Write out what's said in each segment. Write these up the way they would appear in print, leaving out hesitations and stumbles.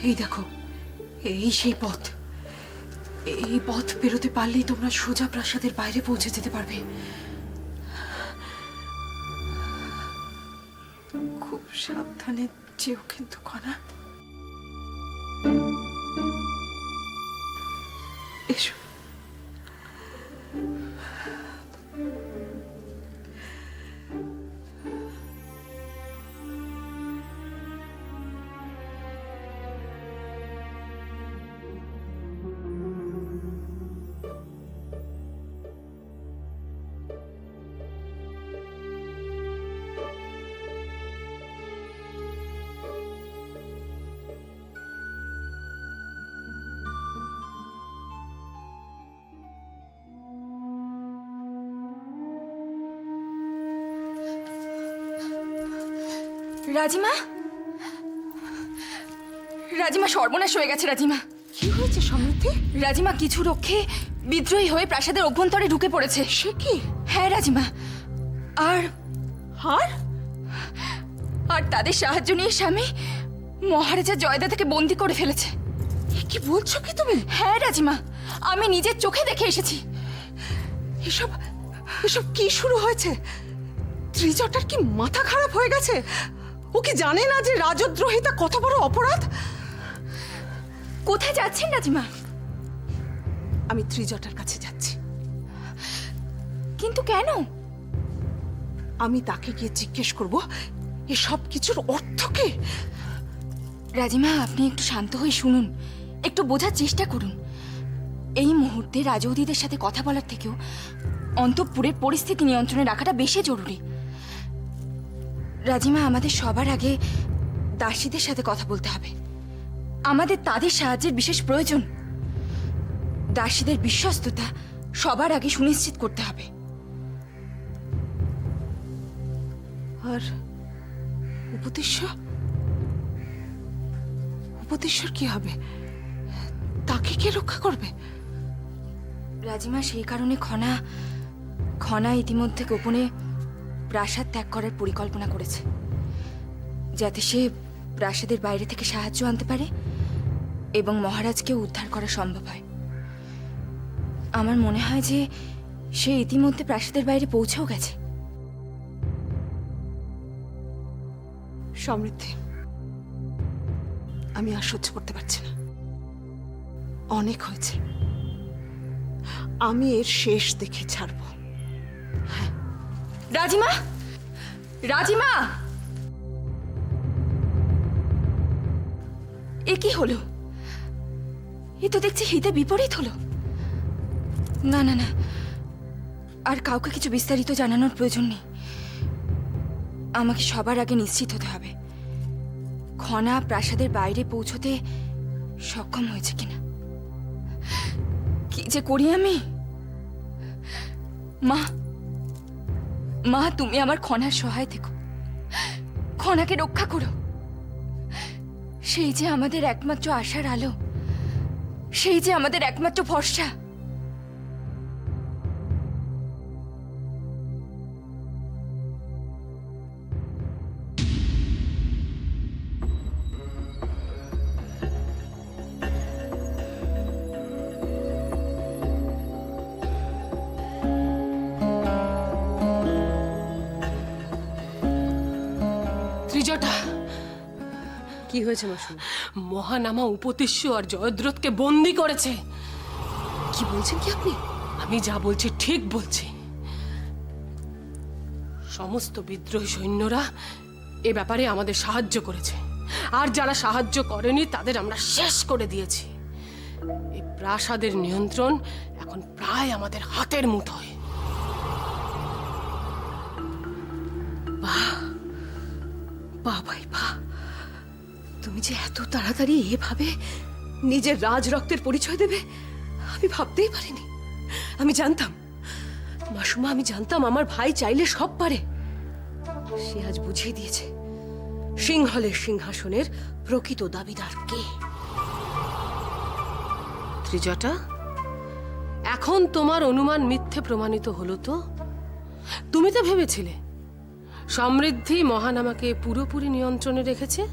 এই দেখো, এই সেই পথ। এই পথ পেরোতে পারলেই তোমরা সোজা প্রাসাদের বাইরে পৌঁছে যেতে পারবে। খুব সাবধানে যেও কিন্তু কণা। এসো। রাজিমা, রাজিমা সর্বনাশ হয়ে গেছে। রাজিমা, কি হয়েছে সমৃদ্ধি? রাজিমা কিছু রক্ষে বিদ্রোহী হয়ে প্রাসাদের অভ্যন্তরে ঢুকে পড়েছে। সে কি? হ্যাঁ রাজিমা, আর হার? আর তাদের সাহায্য নিয়ে স্বামী মহারাজা জয়দা থেকে বন্দি করে ফেলেছে। কি বলছো কি তুমি? হ্যাঁ রাজিমা, আমি নিজের চোখে দেখে এসেছি। এসব এসব কি শুরু হয়েছে? ত্রিজটার কি মাথা খারাপ হয়ে গেছে? ও কি জানে না যে রাজদ্রোহিতা কত বড় অপরাধ? কোথায় যাচ্ছেন রাজিমা? আমি ত্রিজটার কাছে যাচ্ছি। কিন্তু কেন? আমি তাকে গিয়ে জিজ্ঞেস করব এসব কিছুর অর্থ কি। রাজিমা, আপনি একটু শান্ত হয়ে শুনুন, একটু বোঝার চেষ্টা করুন। এই মুহূর্তে রাজৌদিদের সাথে কথা বলার থেকেও অন্তঃপুরের পরিস্থিতি নিয়ন্ত্রণে রাখাটা বেশি জরুরি। রাজিমা, আমাদের সবার আগে দাসীদের সাথে কথা বলতে হবে। আমাদের তাদের সাহায্যের বিশেষ প্রয়োজন। দাসীদের বিশ্বস্ততা সবার আগে সুনিশ্চিত করতে হবে। আর উপদেশ্বর? উপদেশ্বর কি হবে? তাকে কে রক্ষা করবে? রাজিমা, সেই কারণে খনা ইতিমধ্যে গোপনে প্রাসাদ ত্যাগ করার পরিকল্পনা করেছে, যাতে সে প্রাসাদের বাইরে থেকে সাহায্য আনতে পারে এবং মহারাজকেও উদ্ধার করা সম্ভব হয়। আমার মনে হয় যে সে ইতিমধ্যে প্রাসাদের বাইরে পৌঁছেও গেছে। সমৃদ্ধি, আমি আর সহ্য করতে পারছি না। অনেক হয়েছে। আমি এর শেষ দেখে ছাড়ব। রাজিমা, রাজিমা, এ কি হলো? এ তো দেখছি হিতে বিপরীত হলো। না না না, আর কাউকে কিছু বিস্তারিত জানানোর প্রয়োজন নেই। আমাকে সবার আগে নিশ্চিত হতে হবে খনা প্রাসাদের বাইরে পৌঁছতে সক্ষম হয়েছে কিনা। কি যে করি আমি? মা, মা, তুমি আমার খনার সহায় থেকো। খনাকে রক্ষা করো। সেই যে আমাদের একমাত্র আশার আলো, সেই যে আমাদের একমাত্র ভরসা। ত্রিজটা, কি হয়েছে মাসুম? মহানামা উপদেশ্য আর জয়দ্রথকে বন্দি করেছে। কি বলছেন কি আপনি? আমি যা বলছি ঠিক বলছি। সমস্ত বিদ্রোহী সৈন্যরা এ ব্যাপারে আমাদের সাহায্য করেছে, আর যারা সাহায্য করেনি তাদের আমরা শেষ করে দিয়েছি। এই প্রাসাদের নিয়ন্ত্রণ এখন প্রায় আমাদের হাতের মুঠোয়। বাহ ভাই বাহ, তুমি যে এত তাড়াতাড়ি এভাবে নিজের রাজ রক্তের পরিচয় দেবে আমি ভাবতেই পারিনি। আমি জানতাম মাসুমা, আমি জানতাম আমার ভাই চাইলে সব পারে। সে আজ বুঝিয়ে দিয়েছে সিংহলের সিংহাসনের প্রকৃত দাবিদার কে। ত্রিজটা, এখন তোমার অনুমান মিথ্যে প্রমাণিত হলো তো? তুমি তো ভেবেছিলে সমৃদ্ধি মহানামাকে পুরোপুরি নিয়ন্ত্রণে রেখেছে।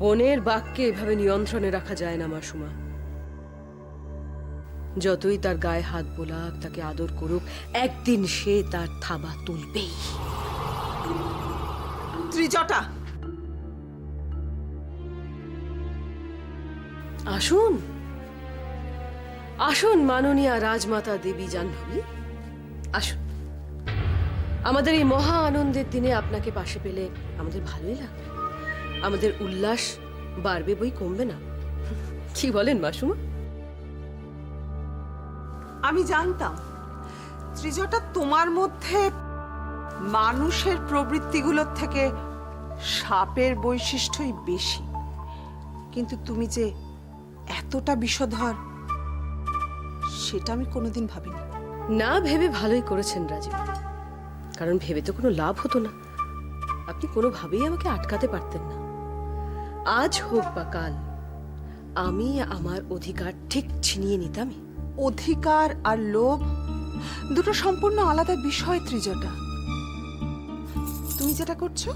বনের বাঘকে এভাবে নিয়ন্ত্রণে রাখা যায় না মাসুমা। যতই তার গায়ে হাত বোলাক, তাকে আদর করুক, একদিন সে তার থাবা তুলবেই। ত্রিজটা, আসুন আসুন মাননীয়া রাজমাতা দেবী জাহ্নবী, আসুন। আমাদের এই মহা আনন্দের দিনে আপনাকে পাশে পেলে আমাদের ভালোই লাগবে। আমাদের উল্লাস বাড়বে বই কমবে না। কি বলেন মাসুমা? আমি জানতাম ত্রিজটা তোমার মধ্যে মানুষের প্রবৃত্তিগুলোর থেকে সাপের বৈশিষ্ট্যই বেশি, কিন্তু তুমি যে এতটা বিষধর সেটা আমি কোনোদিন ভাবিনি। না ভেবে ভালোই করেছেন রাজীব, কারণ ভেবে তো কোনো লাভ হতো না। আপনি কোনোভাবেই আমাকে আটকাতে পারতেন না। আজ হোক বা কাল আমি আমার অধিকার ঠিক ছিনিয়ে নিতামই। অধিকার আর লোভ দুটো সম্পূর্ণ আলাদা বিষয় ত্রিজটা। তুমি যেটা করছো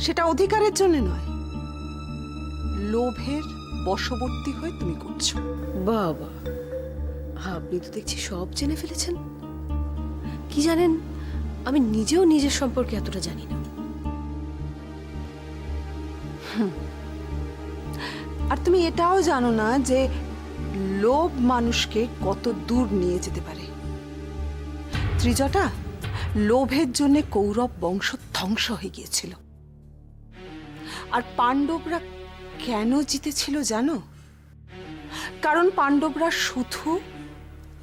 সেটা অধিকারের জন্য নয়, লোভের বশবর্তী হয়ে তুমি করছো। বাবা, আপনি তো দেখছি সব জেনে ফেলেছেন। কি জানেন, আমি নিজেও নিজের সম্পর্কে এতটা জানি না। আর তুমি এটাও জানো না যে লোভ মানুষকে কত দূর নিয়ে যেতে পারে। ত্রিজটা, লোভের জন্য কৌরব বংশ ধ্বংস হয়ে গিয়েছিল। আর পাণ্ডবরা কেন জিতেছিল জানো? কারণ পাণ্ডবরা শুধু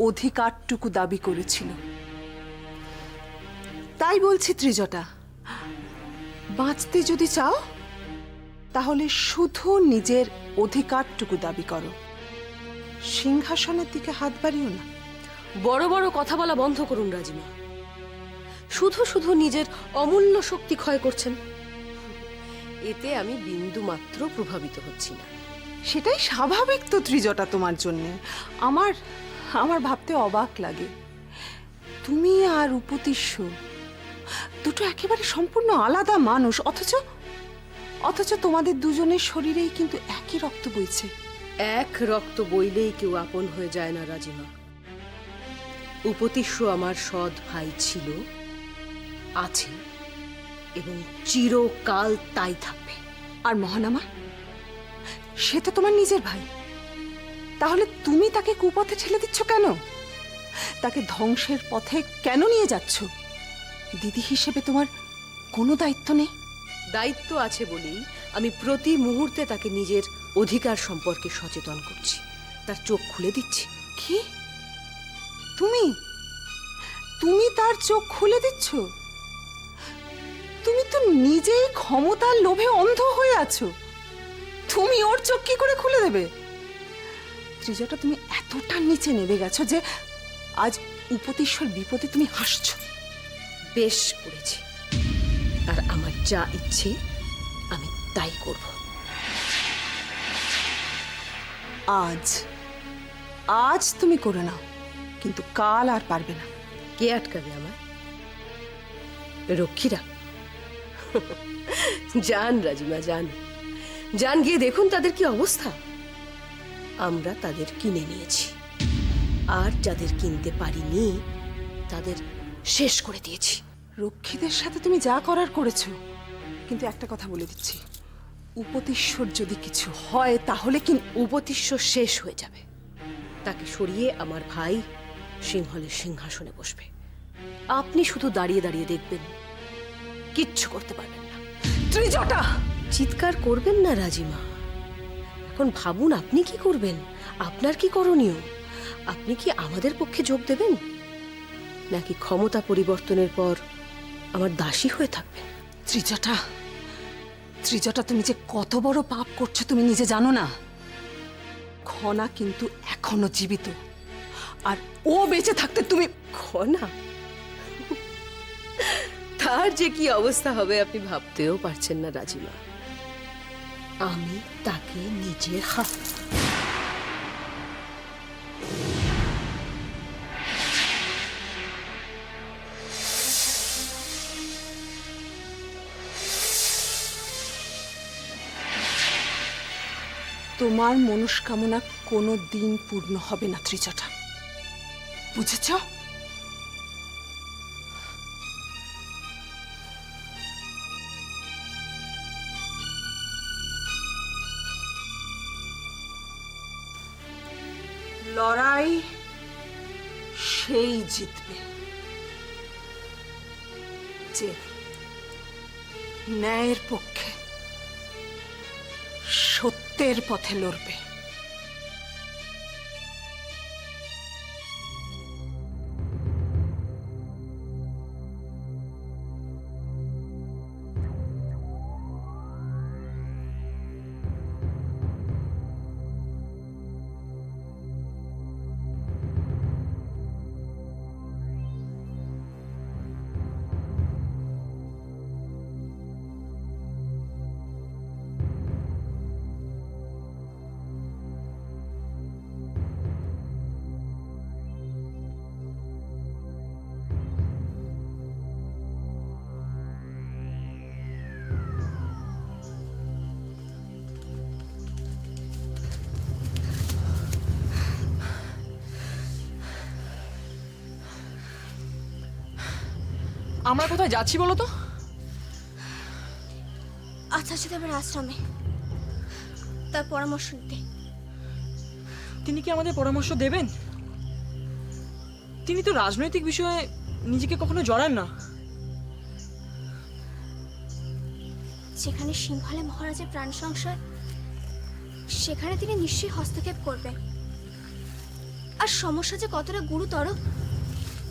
অধিকারটুকু দাবি করেছিল। তাই বলছি ত্রিজটা, বাঁচতে যদি চাও তাহলে শুধু নিজের অধিকারটুকু দাবি করো, সিংহাসনের দিকে হাত বাড়িও না। বড় বড় কথা বলা বন্ধ করুন রাজিমা। শুধু শুধু নিজের অমূল্য শক্তি ক্ষয় করছেন। এতে আমি বিন্দু মাত্র প্রভাবিত হচ্ছি না। সেটাই স্বাভাবিক তো ত্রিজটা তোমার জন্য। আমার আমার ভাবতে অবাক লাগে, তুমি আর উপতিষ্য দুটো একেবারে সম্পূর্ণ আলাদা মানুষ, অথচ তোমাদের দুজনের শরীরেই কিন্তু একই রক্ত বইছে। এক রক্ত বইলেই কেউ আপন হয়ে যায় না রাজিমা। উপতিষ্য আমার সৎ ভাই ছিল, আছে এবং চিরকাল তাই থাকবে। আর মহানামা, সে তো তোমার নিজের ভাই। তাহলে তুমি তাকে কুপথে ঠেলে দিচ্ছ কেন? তাকে ধ্বংসের পথে কেন নিয়ে যাচ্ছ? দিদি হিসেবে তোমার কোনো দায়িত্ব নেই? দায়িত্ব আছে বলেই আমি প্রতি মুহূর্তে তাকে নিজের অধিকার সম্পর্কে সচেতন করছি, তার চোখ খুলে দিচ্ছি। কি? তুমি তার চোখ খুলে দিচ্ছ? তুমি তো নিজেই ক্ষমতার লোভে অন্ধ হয়ে আছো। তুমি ওর চোখ কি করে খুলে দেবে? ত্রিজটা, তুমি এতটা নিচে নেমে গেছো যে আজ উপতিশ্বর বিপদে তুমি হাসছো। বেশ করেছি, আর আমার যা ইচ্ছে আমি তাই করব। আজ তুমি করে নাও, কিন্তু কাল আর পারবে না। কে আটকাবে আমায়? রক্ষীরা? যান রাজিমা, যান গিয়ে দেখুন তাদের কি অবস্থা। আমরা তাদের কিনে নিয়েছি, আর যাদের কিনতে পারিনি তাদের শেষ করে দিয়েছি। রক্ষীদের সাথে তুমি যা করার করেছো, কিন্তু একটা কথা বলে দিচ্ছি, উপতিশ্বর যদি কিছু হয় তাহলে কি উপতিষ্য শেষ হয়ে যাবে। তাকে সরিয়ে আমার ভাই সিংহলের সিংহাসনে বসবে। আপনি শুধু দাঁড়িয়ে দাঁড়িয়ে দেখবেন, কিচ্ছু করতে পারবেন না। ত্রিজটা, চিৎকার করবেন না রাজিমা। এখন ভাবুন আপনি কি করবেন, আপনার কি করণীয়। আপনি কি আমাদের পক্ষে যোগ দেবেন, নাকি ক্ষমতা পরিবর্তনের পর আমার দাসী হয়ে থাকবেন? ত্রিজটা, তুমি যে কত বড় পাপ করছো তুমি নিজে জানো না। খনা কিন্তু এখনো জীবিত, আর ও বেঁচে থাকতে তুমি খনা, তার যে কি অবস্থা হবে আপনি ভাবতেও পারছেন না রাজিমা। আমি তাকে নিজের হাত তোমার মনস্কামনা কোনো দিন পূর্ণ হবে না ত্রিজটা, বুঝেছ? লড়াই সেই জিতবে যে ন্যায়ের পক্ষে, সত্যের পথে লড়বে। আমরা কোথায় যাচ্ছি বলো তো? আচার্যদেবের আশ্রমে, তার পরামর্শ নিতে। তিনি কি আমাদের পরামর্শ দেবেন? তিনি তো রাজনৈতিক বিষয়ে নিজেকে কখনো জড়ান না। যেখানে সিংহলে মহারাজের প্রাণ সংশয়, সেখানে তিনি নিশ্চয়ই হস্তক্ষেপ করবেন। আর সমস্যা যে কতটা গুরুতর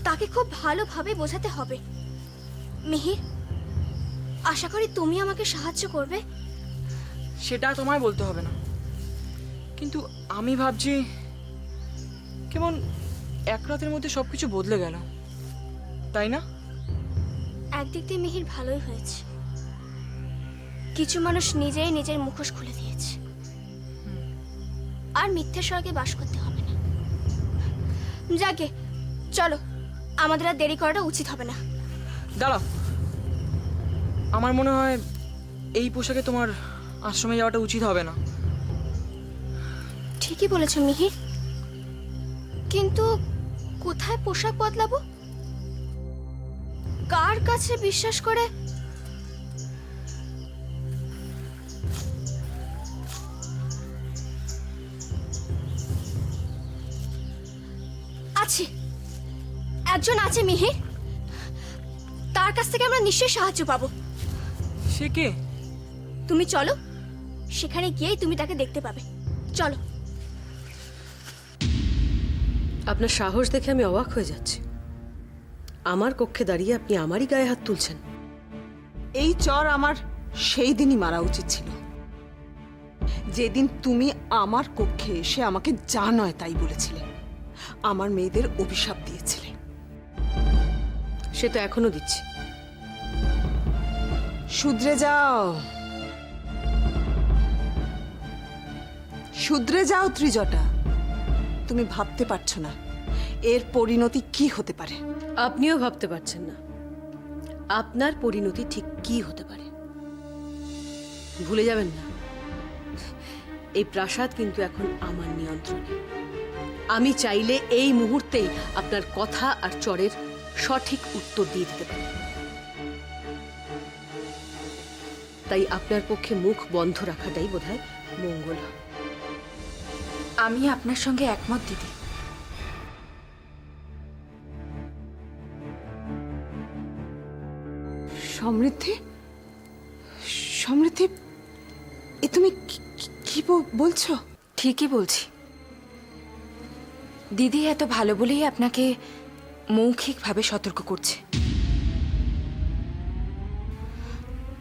তাকে খুব ভালোভাবে বোঝাতে হবে। মিহির, আশা করি তুমি আমাকে সাহায্য করবে। সেটা তোমায় বলতে হবে না, কিন্তু আমি ভাবছি কেমন এক রাতের মধ্যে সবকিছু বদলে গেল, তাই না? একদিক দিয়ে মিহির ভালোই হয়েছে, কিছু মানুষ নিজেই নিজের মুখোশ খুলে দিয়েছে। আর মিথ্যে স্বর্গে বাস করতে হবে না। যাকে চলো, আমাদের আর দেরি করাটা উচিত হবে না। দাঁড়াও, আমার মনে হয় এই পোশাকে তোমার আশ্রমে যাওয়াটা উচিত হবে না। ঠিকই বলেছ মিহির, কিন্তু কোথায় পোশাক বদলাবো? কার কাছে বিশ্বাস করে? আছে, একজন আছে মিহির, তার কাছ থেকে আমরা নিশ্চয়ই সাহায্য পাবো। সে কে? তুমি চলো, সেখানে গিয়েই তুমি তাকে দেখতে পাবে। চলো। আপনার সাহস দেখে আমি অবাক হয়ে যাচ্ছি। আমার কক্ষে দাঁড়িয়ে আপনি আমারই গায়ে হাত তুলছেন। এই চর আমার সেই দিনই মারা উচিত ছিল, যেদিন তুমি আমার কক্ষে এসে আমাকে যা নয় তাই বলেছিলে, আমার মেয়েদের অভিশাপ দিয়েছিলে। সে তো এখনো দিচ্ছি। শুধরে যাও, শুধরে যাও ত্রিজটা। তুমি ভাবতে পারছো না এর পরিণতি কি হতে পারে। আপনিও ভাবতে পারছেন না আপনার পরিণতি ঠিক কি হতে পারে। ভুলে যাবেন না, এই প্রাসাদ কিন্তু এখন আমার নিয়ন্ত্রণে। আমি চাইলে এই মুহূর্তেই আপনার কথা আর চরের সঠিক উত্তর দিয়ে দিতে পারি। তাই আপনার পক্ষে মুখ বন্ধ রাখাটাই বোধহয় মঙ্গল হবে। আমি আপনার সঙ্গে একমত দিদি। সমৃদ্ধি, সমৃদ্ধি, এ তুমি কি বলছো? ঠিকই বলছি দিদি, এত ভালো বলেই আপনাকে মৌখিকভাবে সতর্ক করছে।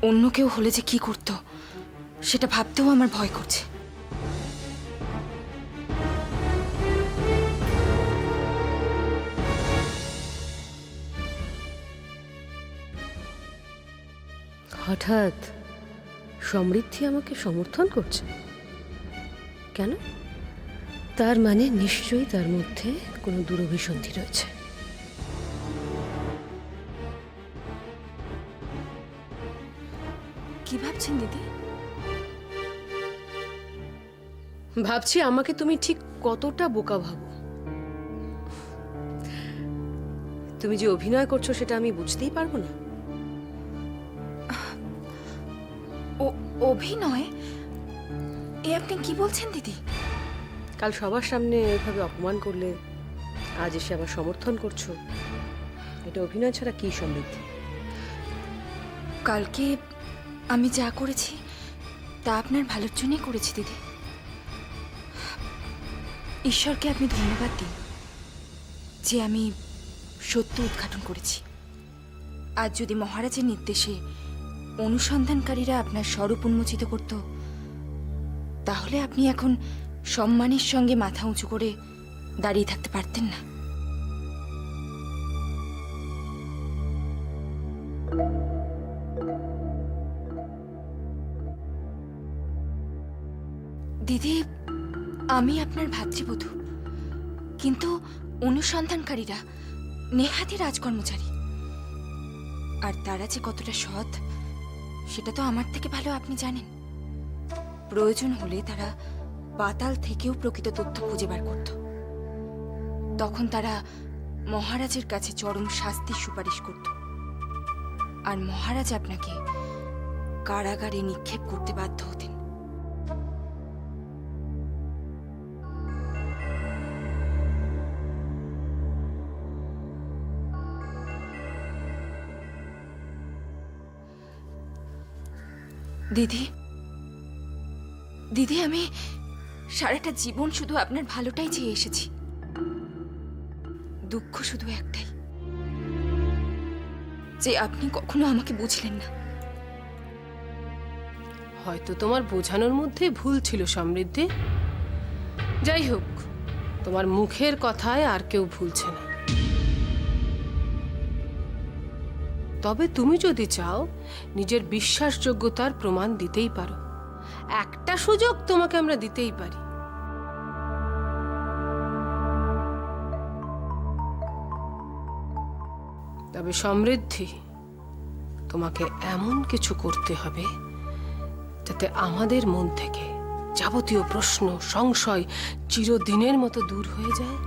অন্য কেউ হলে যে কি করতো সেটা ভাবতেও আমার ভয় করছে। হঠাৎ সমৃদ্ধি আমাকে সমর্থন করছে কেন? তার মানে নিশ্চয়ই তার মধ্যে কোনো দুরভিসন্ধি রয়েছে। কি ভাবছেন দিদি? ভাবছি আমাকে তুমি ঠিক কতটা বোকা ভাবো। তুমি যে অভিনয় করছো সেটা আমি বুঝতেই পারবো না? অভিনয়? এ আপনি কি বলছেন দিদি? কাল সবার সামনে এভাবে অপমান করলে আজ এসে আবার সমর্থন করছো, এটা অভিনয় ছাড়া কি সমৃদ্ধি? কালকে আমি যা করেছি তা আপনার ভালোর জন্যই করেছি দিদি। ঈশ্বরকে আপনি ধন্যবাদ দিন যে আমি সত্য উদ্ঘাটন করেছি। আজ যদি মহারাজের নির্দেশে অনুসন্ধানকারীরা আপনার স্বরূপ উন্মোচিত করত, তাহলে আপনি এখন সম্মানের সঙ্গে মাথা উঁচু করে দাঁড়িয়ে থাকতে পারতেন না। দিদি, আমি আপনার ভাতৃবধূ, কিন্তু অনুসন্ধানকারীরা নেহাতি রাজকর্মচারী। আর তারা যে কতটা সৎ সেটা তো আমার থেকে ভালো আপনি জানেন। প্রয়োজন হলে তারা পাতাল থেকেও প্রকৃত তথ্য খুঁজে বার করত। তখন তারা মহারাজের কাছে চরম শাস্তির সুপারিশ করত, আর মহারাজ আপনাকে কারাগারে নিক্ষেপ করতে বাধ্য হতেন। দিদি, দিদি, আমি সারাটা জীবন শুধু আপনার ভালোটাই চেয়ে এসেছি। দুঃখ শুধু একটাই, যে আপনি কখনো আমাকে বুঝলেন না। হয়তো তোমার বোঝানোর মধ্যে ভুল ছিল সমৃদ্ধি। যাই হোক, তোমার মুখের কথায় আর কেউ ভুলছে না। তবে তুমি যদি চাও, নিজের বিশ্বাসযোগ্যতার প্রমাণ দিতেই পারো। একটা সুযোগ তোমাকে আমরা দিতেই পারি। তবে সমৃদ্ধি, তোমাকে এমন কিছু করতে হবে যাতে আমাদের মন থেকে যাবতীয় প্রশ্ন সংশয় চিরদিনের মতো দূর হয়ে যায়।